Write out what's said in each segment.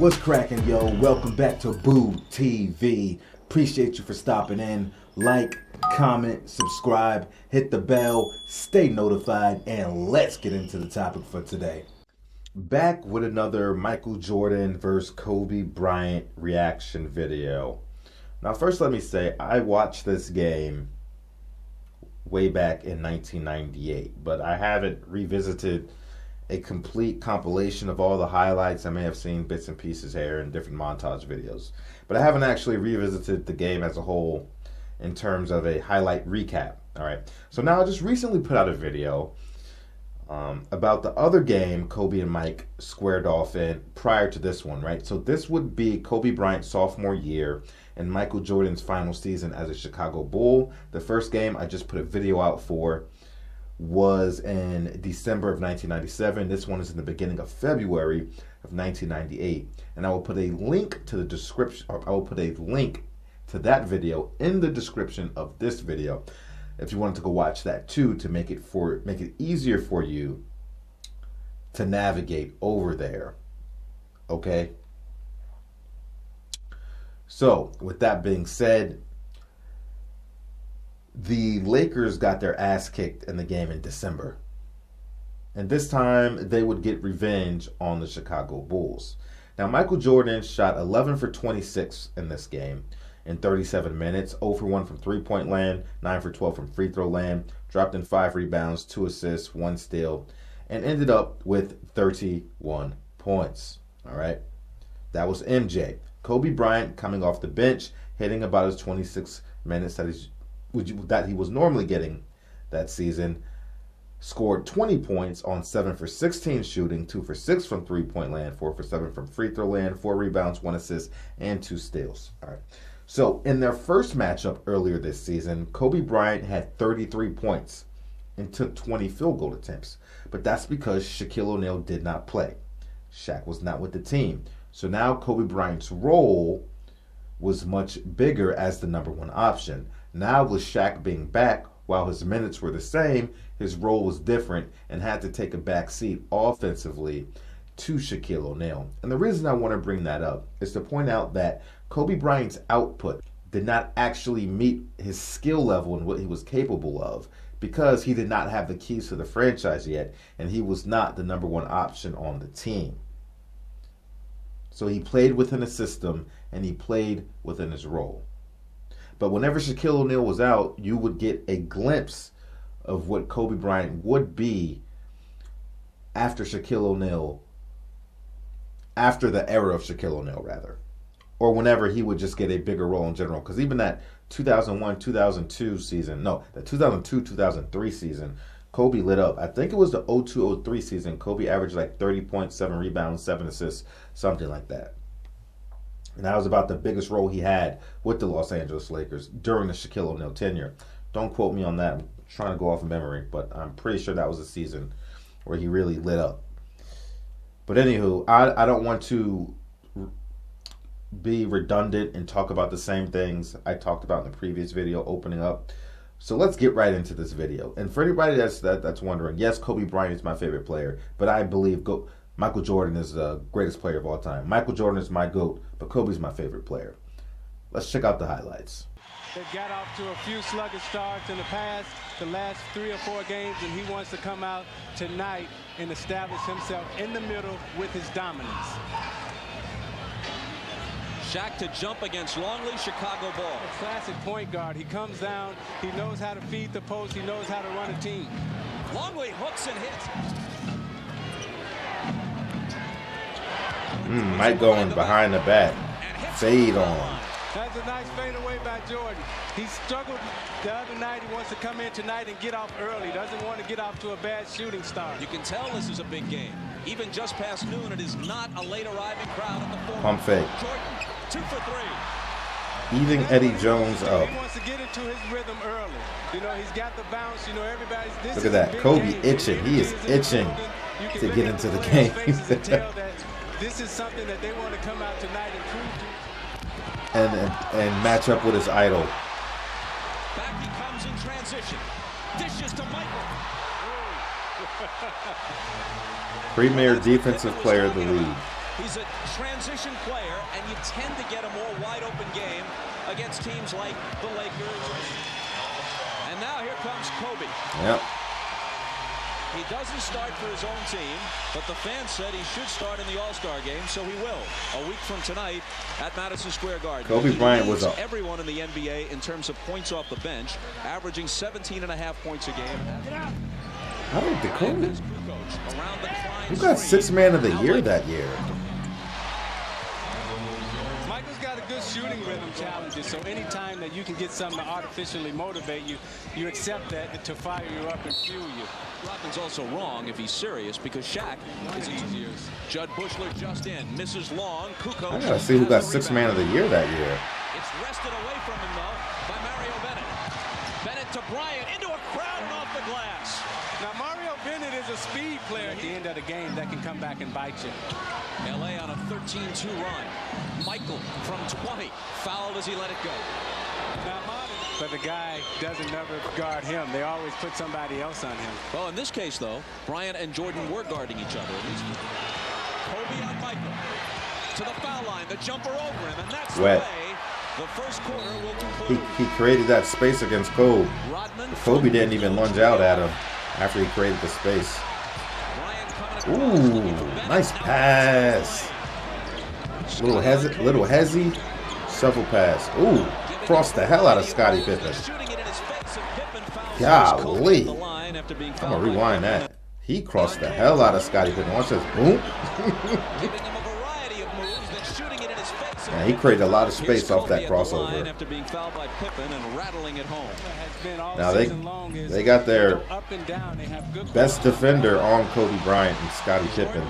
What's cracking, yo? Welcome back to Boo TV. Appreciate you for stopping in. Like, comment, subscribe, hit the bell, stay notified, and let's get into the topic for today. Back with another Michael Jordan versus Kobe Bryant reaction video. Now, first let me say, I watched this game way back in 1998, but I haven't revisited a complete compilation of all the highlights. I may have seen bits and pieces here in different montage videos, but I haven't actually revisited the game as a whole in terms of a highlight recap. All right, so now I just recently put out a video about the other game Kobe and Mike squared off in prior to this one, right? So this would be Kobe Bryant's sophomore year and Michael Jordan's final season as a Chicago Bull. The first game I just put a video out for was in December of 1997. This one is in the beginning of February of 1998. And I will put a link to the description, or I will put a link to that video in the description of this video if you wanted to go watch that too, to make it easier for you to navigate over there. Okay? So, with that being said, the Lakers got their ass kicked in the game in December. And this time, they would get revenge on the Chicago Bulls. Now, Michael Jordan shot 11 for 26 in this game in 37 minutes, 0 for 1 from three-point land, 9 for 12 from free throw land, dropped in 5 rebounds, 2 assists, 1 steal, and ended up with 31 points. All right? That was MJ. Kobe Bryant, coming off the bench, hitting about his 26 minutes that he was normally getting that season, scored 20 points on 7 for 16 shooting, 2 for 6 from three-point land, 4 for 7 from free throw land, 4 rebounds, 1 assist, and 2 steals. All right. So in their first matchup earlier this season, Kobe Bryant had 33 points and took 20 field goal attempts. But that's because Shaquille O'Neal did not play. Shaq was not with the team. So now Kobe Bryant's role was much bigger as the number one option. Now with Shaq being back, while his minutes were the same, his role was different and had to take a back seat offensively to Shaquille O'Neal. And the reason I want to bring that up is to point out that Kobe Bryant's output did not actually meet his skill level and what he was capable of, because he did not have the keys to the franchise yet, and he was not the number one option on the team. So he played within a system and he played within his role. But whenever Shaquille O'Neal was out, you would get a glimpse of what Kobe Bryant would be after Shaquille O'Neal, after the era of Shaquille O'Neal, rather. Or whenever he would just get a bigger role in general. Because even that 2001-2002 season, no, the 2002-2003 season, Kobe lit up. I think it was the 02-03 season. Kobe averaged like 30 points, 7 rebounds, 7 assists, something like that. And that was about the biggest role he had with the Los Angeles Lakers during the Shaquille O'Neal tenure. Don't quote me on that. I'm trying to go off of memory, but I'm pretty sure that was a season where he really lit up. But anywho, I don't want to be redundant and talk about the same things I talked about in the previous video opening up. So let's get right into this video. And for anybody that's wondering, yes, Kobe Bryant is my favorite player, but I believe Michael Jordan is the greatest player of all time. Michael Jordan is my GOAT, but Kobe's my favorite player. Let's check out the highlights. They've got off to a few sluggish starts in the last 3 or 4 games, and he wants to come out tonight and establish himself in the middle with his dominance. Shaq to jump against Longley, Chicago Ball. A classic point guard. He comes down, he knows how to feed the post, he knows how to run a team. Longley hooks and hits. Mike going behind the back. Fade on. That's a nice fade away by Jordan. He struggled the other night. He wants to come in tonight and get off early. Doesn't want to get off to a bad shooting start. You can tell this is a big game. Even just past noon, it is not a late arriving crowd at the fourth. Pump fake. Jordan, 2 for 3. Eating Eddie Jones up. He wants to get into his rhythm early. You know, he's got the bounce. You know, everybody's. Look at that. Kobe itching. He is itching to get into the game. This is something that they want to come out tonight and prove to. And match up with his idol. Back he comes in transition. Dishes to Michael. Premier defensive player of the league. He's a transition player, and you tend to get a more wide-open game against teams like the Lakers. And now here comes Kobe. Yep. He doesn't start for his own team, but the fans said he should start in the All-Star game, so he will. A week from tonight at Madison Square Garden. Kobe Bryant was up. Everyone in the NBA in terms of points off the bench, averaging 17.5 points a game. How did the Kobe? Who got 6th Man of the Year that year? Michael's got a good shooting rhythm challenges, so anytime that you can get something to artificially motivate you, you accept that to fire you up and fuel you. Rodman's also wrong if he's serious, because Shaq is easier. Judd Bushler just in, misses long. Kukoc. I gotta see who got 6th Man of the Year that year. It's wrested away from him though by Mario Bennett. Bennett to Bryant into a crowd and off the glass. Now Mario Bennett is a speed player at the end of the game that can come back and bite you. LA on a 13-2 run. Michael from 20 fouled as he let it go. But the guy doesn't never guard him. They always put somebody else on him. Well, in this case, though, Bryant and Jordan were guarding each other. Kobe on Michael. To the foul line, the jumper over him, and that's the way the first quarter will conclude. He created that space against Kobe. Kobe didn't even lunge out at him after he created the space. Ooh, nice pass. Little hezzy, shuffle pass. Ooh, crossed the hell out of Scottie Pippen. Golly. I'm gonna rewind that. He crossed the hell out of Scottie Pippen. Watch this. Boom. Yeah, he created a lot of space off that crossover. Now they got their best defender on Kobe Bryant and Scottie Pippen.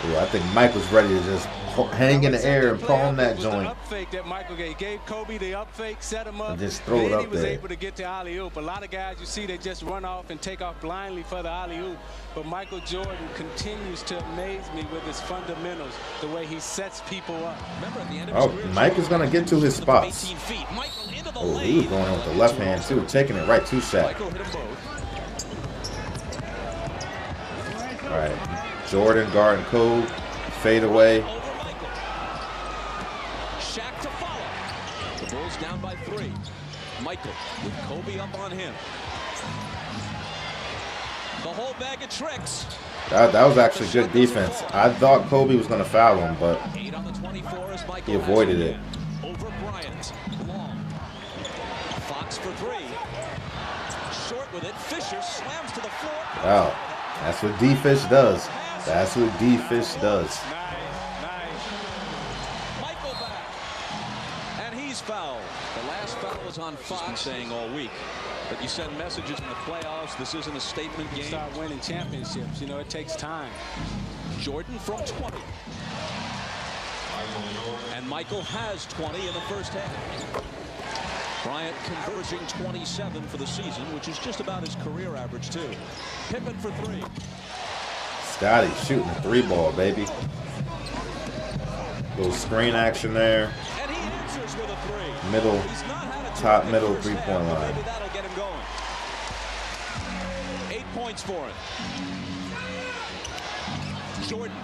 Ooh, I think Michael's ready to just hang in the air and palm that joint. Up fake that Michael gave Kobe the up fake, set him up, and just throw it up there. He was able to get the alley-oop. A lot of guys you see, they just run off and take off blindly for the alley-oop. But Michael Jordan continues to amaze me with his fundamentals, the way he sets people up. Oh, Mike is going to get to his spots. Oh, he was going in with the left hand too, taking it right to Shaq. All right. Jordan guarding Kobe, fade away. Shaq to follow. The Bulls down by 3. Michael with Kobe up on him. The whole bag of tricks. That was actually good defense. I thought Kobe was going to foul him, but he avoided it. Over Bryant. Long. Fox for 3. Short with it. Fisher slams to the floor. Wow. That's what D-Fish does. That's what D-Fish does. Nice. Michael back. And he's fouled. The last foul was on Fox, saying all week. But you send messages in the playoffs. This isn't a statement game. Start winning championships. You know, it takes time. Jordan from 20. And Michael has 20 in the first half. Bryant converging 27 for the season, which is just about his career average, too. Pippen for 3. Scottie shooting the 3-ball, baby. Little screen action there. And he answers with a 3. Middle, top middle 3-point line. Maybe that'll get him going. 8 points for him. Jordan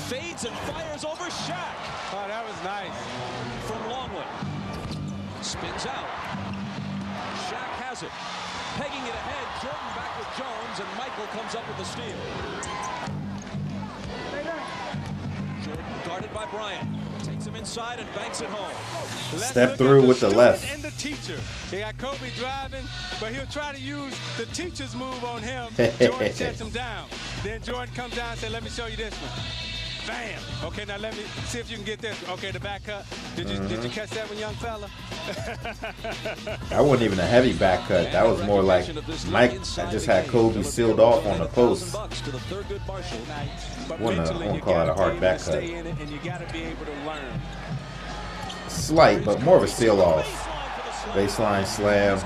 fades and fires over Shaq. Oh, that was nice. From Longwood. Spins out. Shaq has it. Pegging it ahead. Jordan back with Jones, and Michael comes up with the steal. Jordan guarded by Bryant. Takes him inside and banks it home. Step through with the left. And the teacher. They got Kobe driving, but he'll try to use the teacher's move on him. Jordan sets him down. Then Jordan comes down and says, let me show you this one. Bam. Okay, now let me see if you can get this. Okay, the back cut. Did you catch that one, young fella? That wasn't even a heavy back cut. That was more like Mike just had Kobe sealed off on the post. I wouldn't call it a hard back cut. Slight, but more of a seal off. Baseline slam.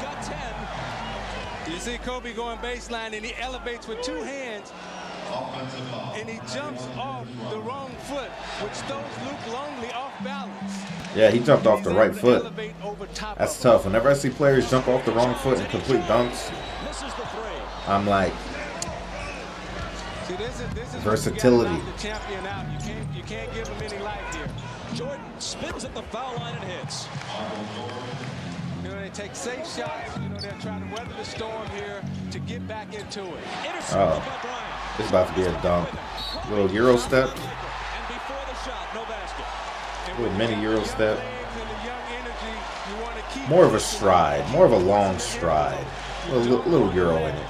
You see Kobe going baseline, and he elevates with 2 hands. And he jumps off the wrong foot, which throws Luke Longley off balance. Yeah, he jumped off the right foot. That's tough. Whenever I see players jump off the wrong foot and complete dunks, I'm like, See, this is versatility. When you gotta knock the champion out. You can't give him any life here. Jordan spins at the foul line and hits. You know, they take safe shots. You know, they're trying to weather the storm here to get back into it. Oh, it's about to be a dunk. Little Euro step. And before the shot, no basket. Little mini Euro step. More of a stride. More of a long stride. Little Euro in it.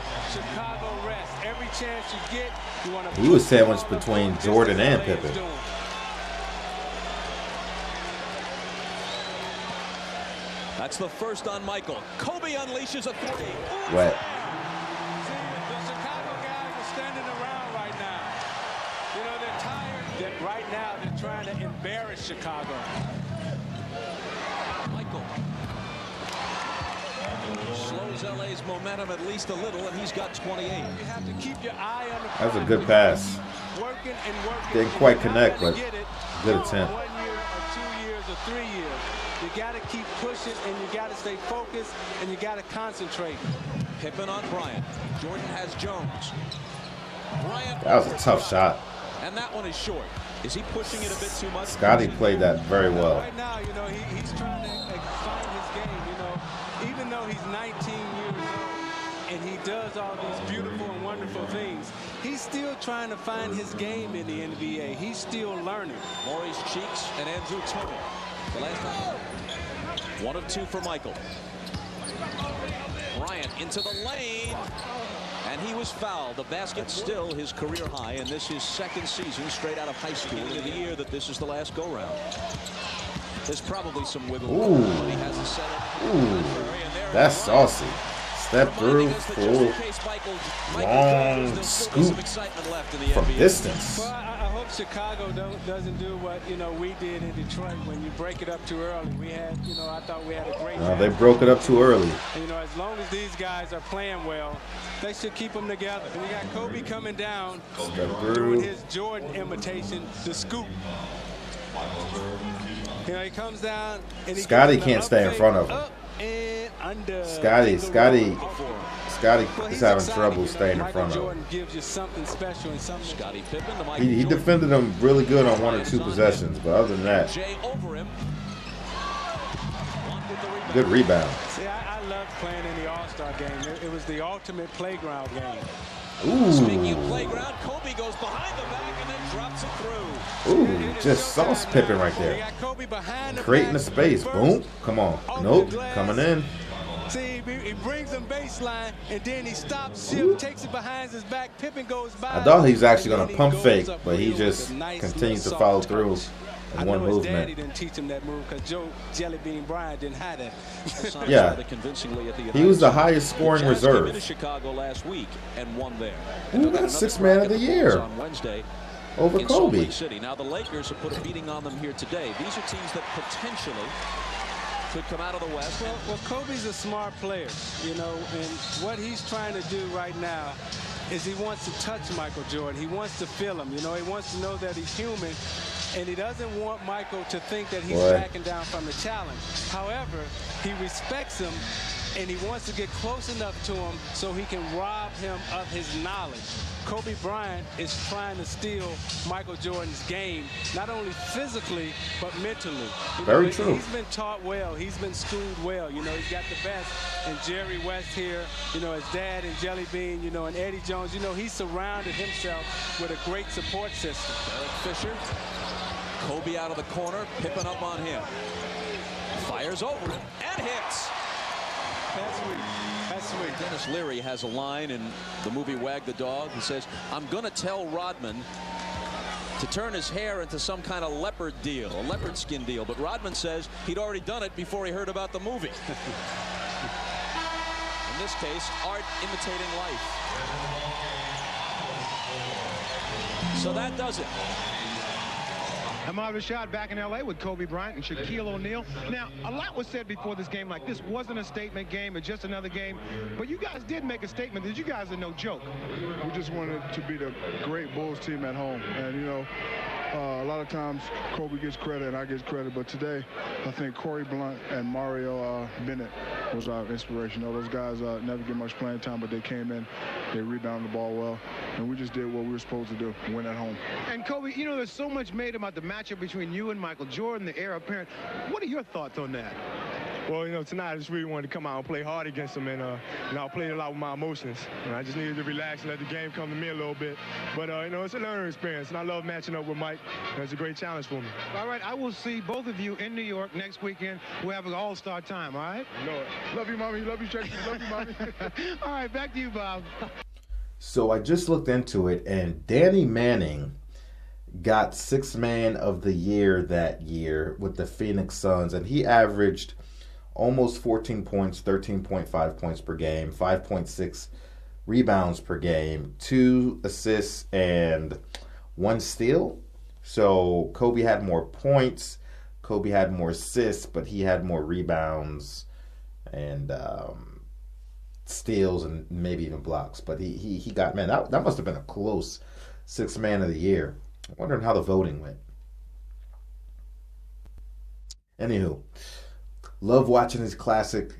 He was sandwiched between Jordan and Pippen. That's the first on Michael. Kobe unleashes a three. Wet. The Chicago guys are standing around right now. You know, they're tired. That right now they're trying to embarrass Chicago. Michael slows LA's momentum at least a little, and he's got 28. You have to keep your eye on the That's a good pass. working and working. Didn't quite connect, but good attempt. 1 year or 2 years or 3 years. You got to keep pushing, and you got to stay focused, and you got to concentrate. Pippen on Bryant. Jordan has Jones. Bryant. That was a tough shot. And that one is short. Is he pushing it a bit too much? Scotty played that very well. Right now, you know, he's trying to find his game. You know, even though he's 19 years old and he does all these beautiful and wonderful things, he's still trying to find his game in the NBA. He's still learning. Maurice Cheeks and Andrew Tony. The last time. 1 of 2 for Michael. Bryant into the lane. And he was fouled. The basket still his career high, and this is second season straight out of high school in the year that this is the last go-round. There's probably some wiggle room, but he has a setup. Ooh, that's saucy. Step through, full, long scoop from distance. Well, I hope Chicago doesn't do what, you know, we did in Detroit when you break it up too early. We had, you know, I thought we had a great They broke it up too early. And, you know, as long as these guys are playing well, they should keep them together. And we got Kobe coming down, doing his Jordan imitation, the scoop. You know, he comes down and he Scotty can't stay in front of him. And under. Scotty is having trouble staying in front of him. Jordan gives you something special and something. Scotty Pippen to He defended him really good on 1 or 2 possessions, but other than that, good rebound. See, I love playing in the All-Star game. It was the ultimate playground game. Ooh. Speaking of playground, Kobe goes behind the back and then drops it through. Ooh, just sauce Pippen right there. Creating the space. Boom. Come on. Nope. Coming in. See, he brings him baseline, and then he stops, shift, takes it behind his back. Pippen goes by. I thought he was actually going to pump fake, but he just continued to follow through in one movement. His daddy didn't teach him that move because Joe Jellybean Bryant didn't have that. Yeah, he was the highest scoring reserve. Came into Chicago last week and won there. Who got 6th man of the year on Wednesday over in Salt Kobe? Lake City. Now the Lakers have put a beating on them here today. These are teams that potentially could come out of the West. Well, Kobe's a smart player, you know, and what he's trying to do right now is he wants to touch Michael Jordan. He wants to feel him, you know, he wants to know that he's human, and he doesn't want Michael to think that he's backing down from the challenge. However, he respects him, and he wants to get close enough to him so he can rob him of his knowledge. Kobe Bryant is trying to steal Michael Jordan's game, not only physically, but mentally. Very true. He's been taught well. He's been schooled well. You know, he's got the best. And Jerry West here, you know, his dad and Jelly Bean, you know, and Eddie Jones, you know, he's surrounded himself with a great support system. Derek Fisher, Kobe out of the corner, Pippen up on him. Fires over it and hits. That's sweet. That's sweet. Dennis Leary has a line in the movie Wag the Dog. He says, I'm going to tell Rodman to turn his hair into some kind of leopard deal, a leopard skin deal. But Rodman says he'd already done it before he heard about the movie. In this case, art imitating life. So that does it. Ahmad Rashad back in L.A. with Kobe Bryant and Shaquille O'Neal. Now, a lot was said before this game, like this wasn't a statement game, it's just another game. But you guys did make a statement that you guys are no joke. We just wanted to be the great Bulls team at home. And, you know, A lot of times Kobe gets credit and I get credit, but today I think Corey Blunt and Mario Bennett was our inspiration. You know, those guys never get much playing time, but they came in, they rebounded the ball well, and we just did what we were supposed to do, win at home. And Kobe, you know, there's so much made about the matchup between you and Michael Jordan, the heir apparent. What are your thoughts on that? Well, you know, tonight I just really wanted to come out and play hard against him, and I played a lot with my emotions. And I just needed to relax and let the game come to me a little bit. But, you know, it's a learning experience, and I love matching up with Mike. And it's a great challenge for me. All right, I will see both of you in New York next weekend. We'll have an all-star time, all right? You know it. Love you, Mommy. Love you, Tracy. Love you, Mommy. All right, back to you, Bob. So I just looked into it, and Danny Manning got Sixth Man of the Year that year with the Phoenix Suns, and he averaged almost 14 points, 13.5 points per game, 5.6 rebounds per game, 2 assists, and 1 steal. So Kobe had more points, Kobe had more assists, but he had more rebounds and steals and maybe even blocks. But he got, man, that must have been a close Sixth Man of the Year. I'm wondering how the voting went. Anywho, love watching these classic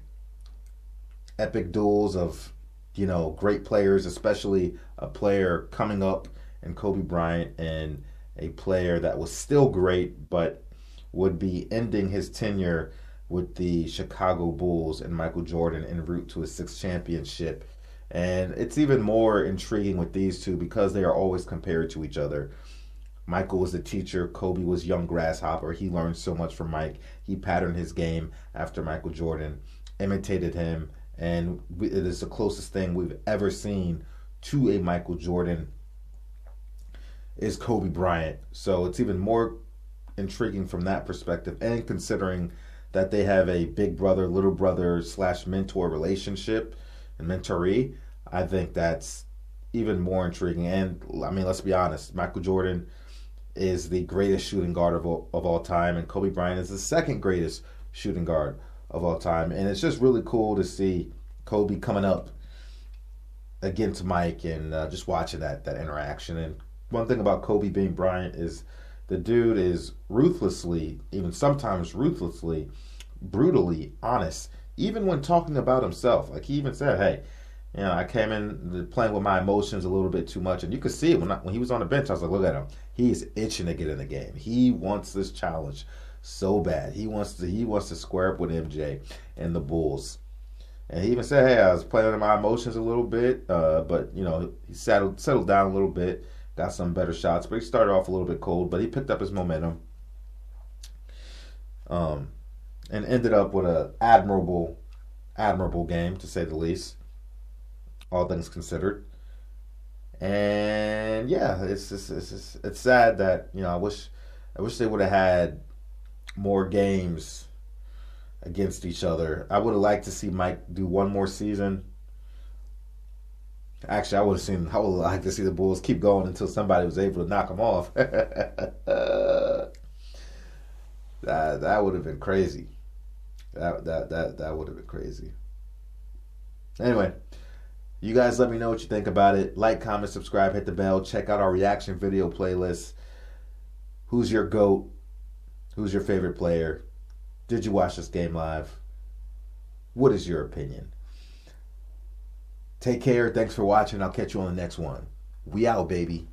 epic duels of, you know, great players, especially a player coming up in Kobe Bryant and a player that was still great but would be ending his tenure with the Chicago Bulls and Michael Jordan en route to his 6th championship. And it's even more intriguing with these two because they are always compared to each other. Michael was the teacher, Kobe was young grasshopper. He learned so much from Mike. He patterned his game after Michael Jordan, imitated him, and it is the closest thing we've ever seen to a Michael Jordan is Kobe Bryant. So it's even more intriguing from that perspective, and considering that they have a big brother, little brother / mentor relationship and mentoree, I think that's even more intriguing. And I mean, let's be honest, Michael Jordan is the greatest shooting guard of all time, and Kobe Bryant is the 2nd greatest shooting guard of all time. And it's just really cool to see Kobe coming up against Mike and just watching that interaction. And one thing about Kobe being Bryant is the dude is ruthlessly, even sometimes ruthlessly, brutally honest, even when talking about himself. Like, he even said, hey, you know, I came in playing with my emotions a little bit too much. And you could see it when he was on the bench. I was like, look at him. He's itching to get in the game. He wants this challenge so bad. He wants to square up with MJ and the Bulls. And he even said, hey, I was playing with my emotions a little bit, but, you know, he settled down a little bit, got some better shots. But he started off a little bit cold, but he picked up his momentum and ended up with an admirable game, to say the least, all things considered. And yeah, it's sad that, you know, I wish they would have had more games against each other. I would have liked to see Mike do one more season. Actually, I would have liked to see the Bulls keep going until somebody was able to knock them off. That would have been crazy. That would have been crazy. Anyway, you guys let me know what you think about it. Like, comment, subscribe, hit the bell. Check out our reaction video playlist. Who's your GOAT? Who's your favorite player? Did you watch this game live? What is your opinion? Take care. Thanks for watching. I'll catch you on the next one. We out, baby.